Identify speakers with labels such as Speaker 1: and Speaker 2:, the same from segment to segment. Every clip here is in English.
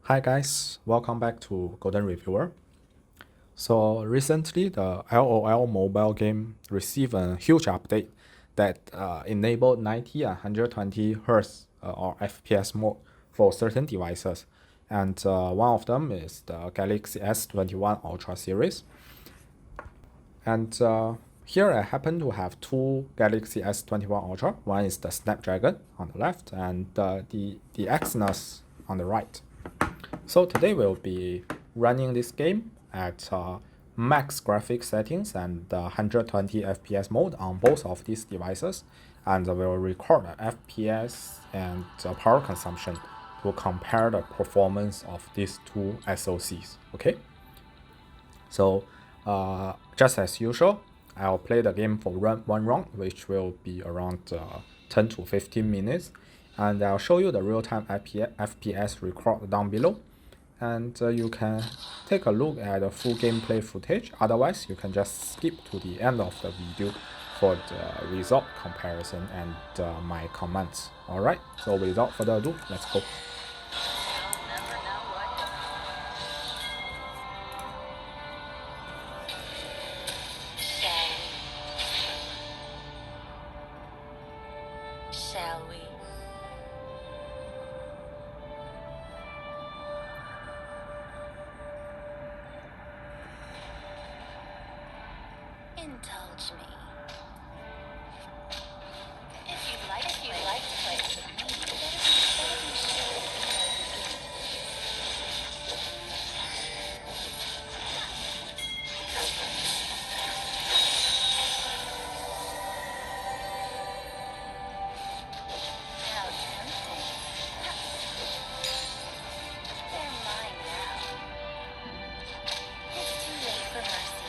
Speaker 1: Hi guys, welcome back to Golden Reviewer. So recently the LOL mobile game received a huge update that enabled 90 and 120 Hz or FPS mode for certain devices. And one of them is the Galaxy S21 Ultra series. And here I happen to have two Galaxy S21 Ultra. One is the Snapdragon on the left and the Exynos on the right. So today we'll be running this game at max graphics settings and 120 FPS mode on both of these devices, and we'll record the FPS and power consumption to compare the performance of these two SoCs. Okay. So just as usual, I'll play the game for one round, which will be around 10 to 15 minutes, and I'll show you the real-time FPS record down below. And you can take a look at the full gameplay footage. Otherwise, you can just skip to the end of the video for the result comparison and my comments. Alright, so without further ado, let's go.
Speaker 2: Shall we? Indulge me. If you'd like to play with me, better be sure to begin. How tempting. They're mine now. It's too late for mercy.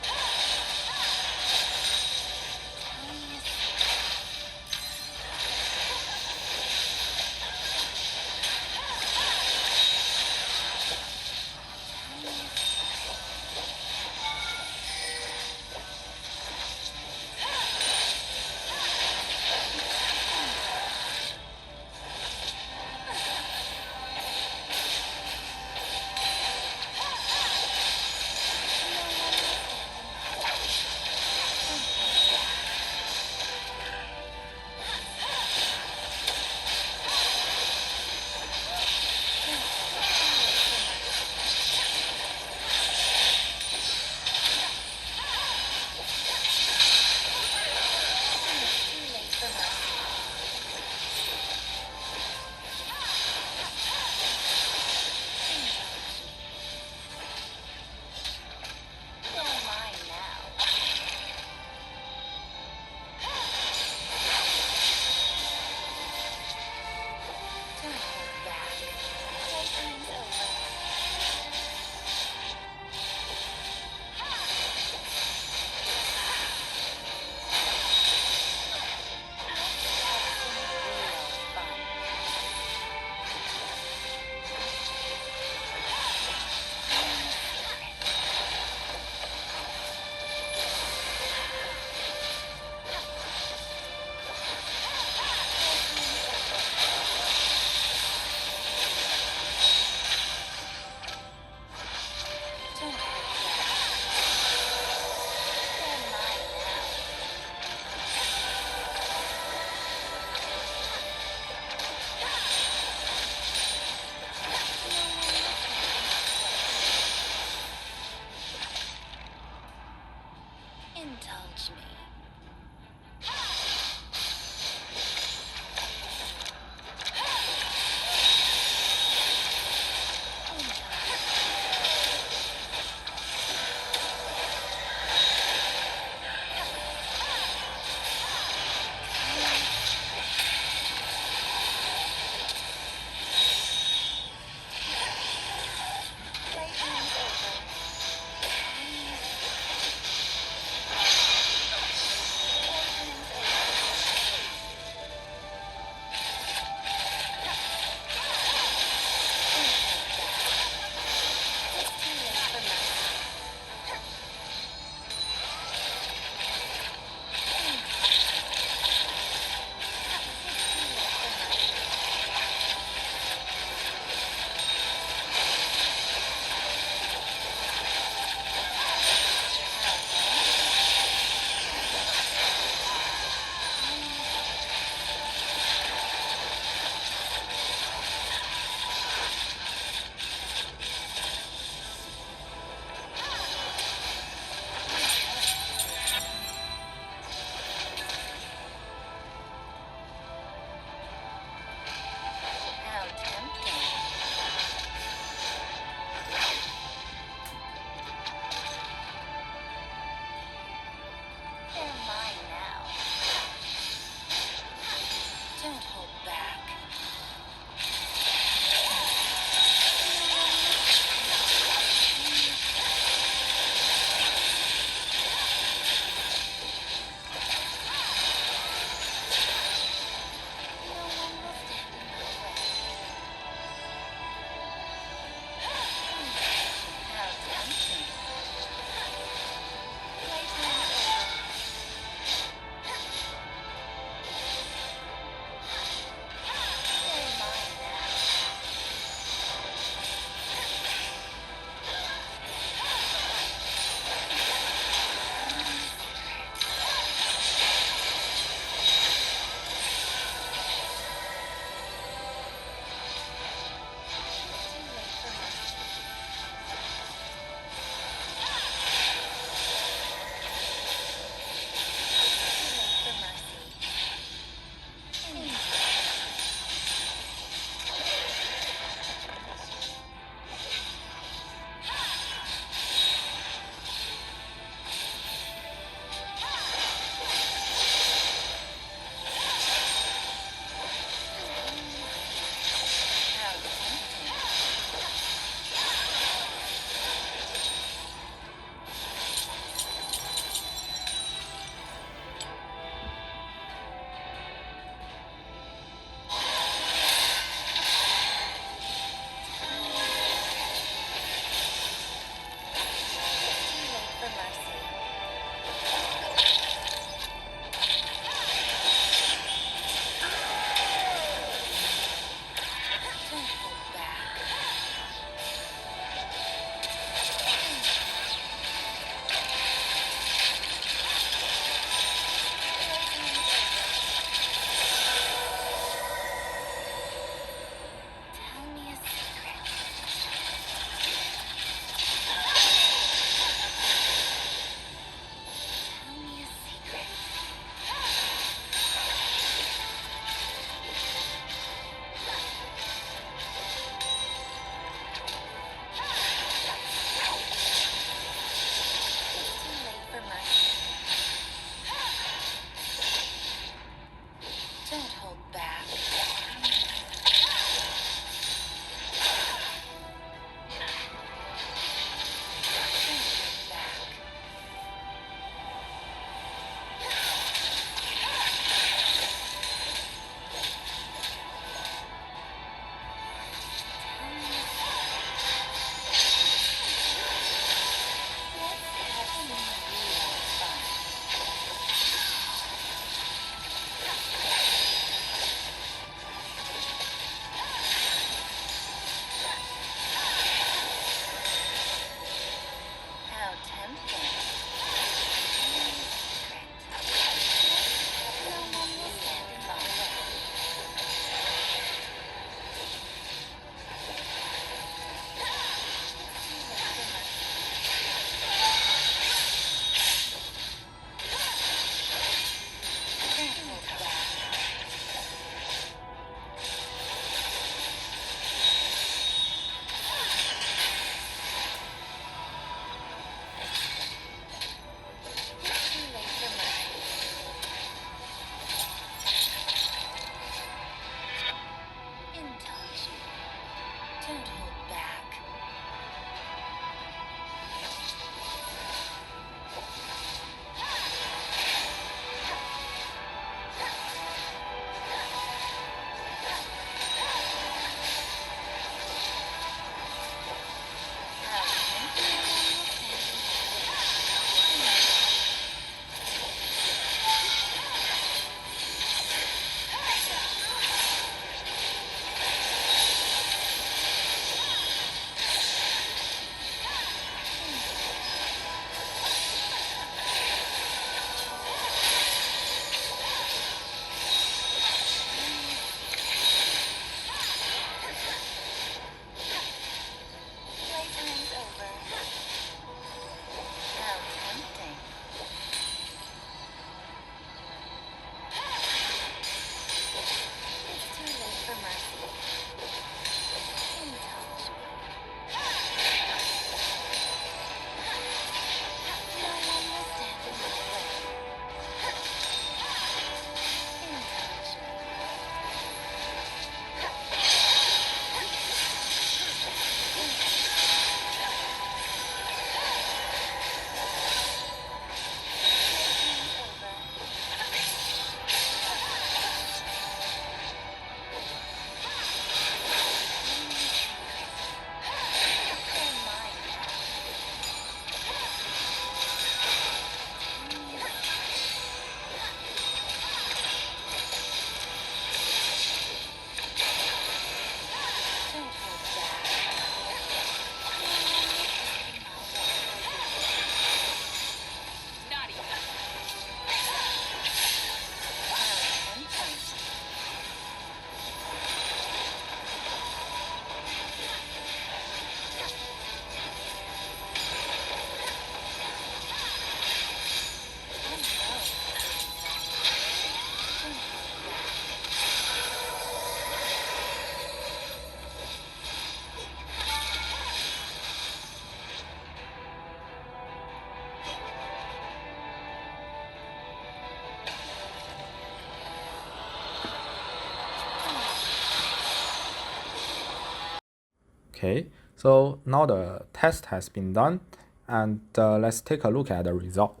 Speaker 1: Okay, so now the test has been done, and let's take a look at the result.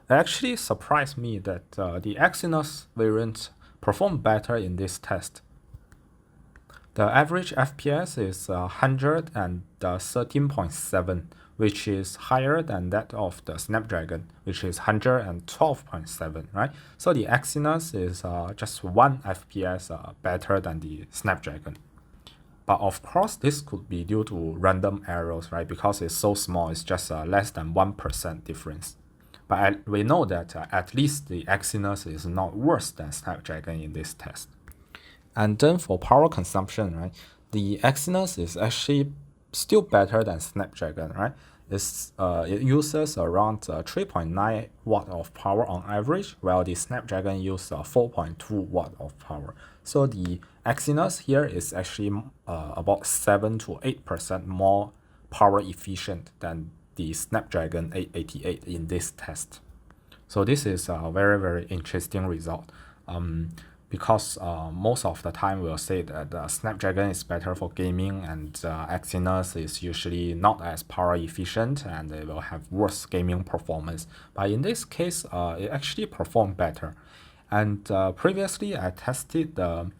Speaker 1: It actually surprised me that the Exynos variant performed better in this test. The average FPS is 113.7, which is higher than that of the Snapdragon, which is 112.7, right? So the Exynos is just 1 FPS better than the Snapdragon. But of course, this could be due to random errors, right? Because it's so small, it's just less than 1% difference. But we know that at least the Exynos is not worse than Snapdragon in this test. And then for power consumption, right, the Exynos is actually still better than Snapdragon, right? It uses around 3.9 watt of power on average, while the Snapdragon uses 4.2 watt of power. So the Exynos here is actually about 7 to 8% more power efficient than the Snapdragon 888 in this test. So this is a very, very interesting result. Because most of the time we'll say that the Snapdragon is better for gaming, and Exynos is usually not as power efficient and it will have worse gaming performance. But in this case, it actually performed better. And previously I tested the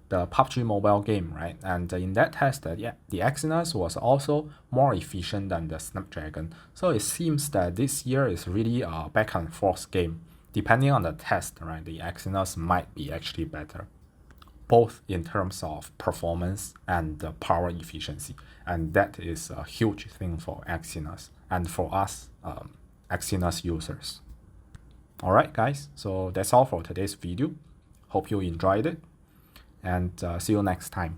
Speaker 1: PUBG mobile game, right? And in that test, yeah, the Exynos was also more efficient than the Snapdragon. So it seems that this year is really a back and forth game. Depending on the test, right, the Exynos might be actually better, both in terms of performance and the power efficiency. And that is a huge thing for Exynos and for us Exynos users. Alright guys, so that's all for today's video. Hope you enjoyed it, and see you next time.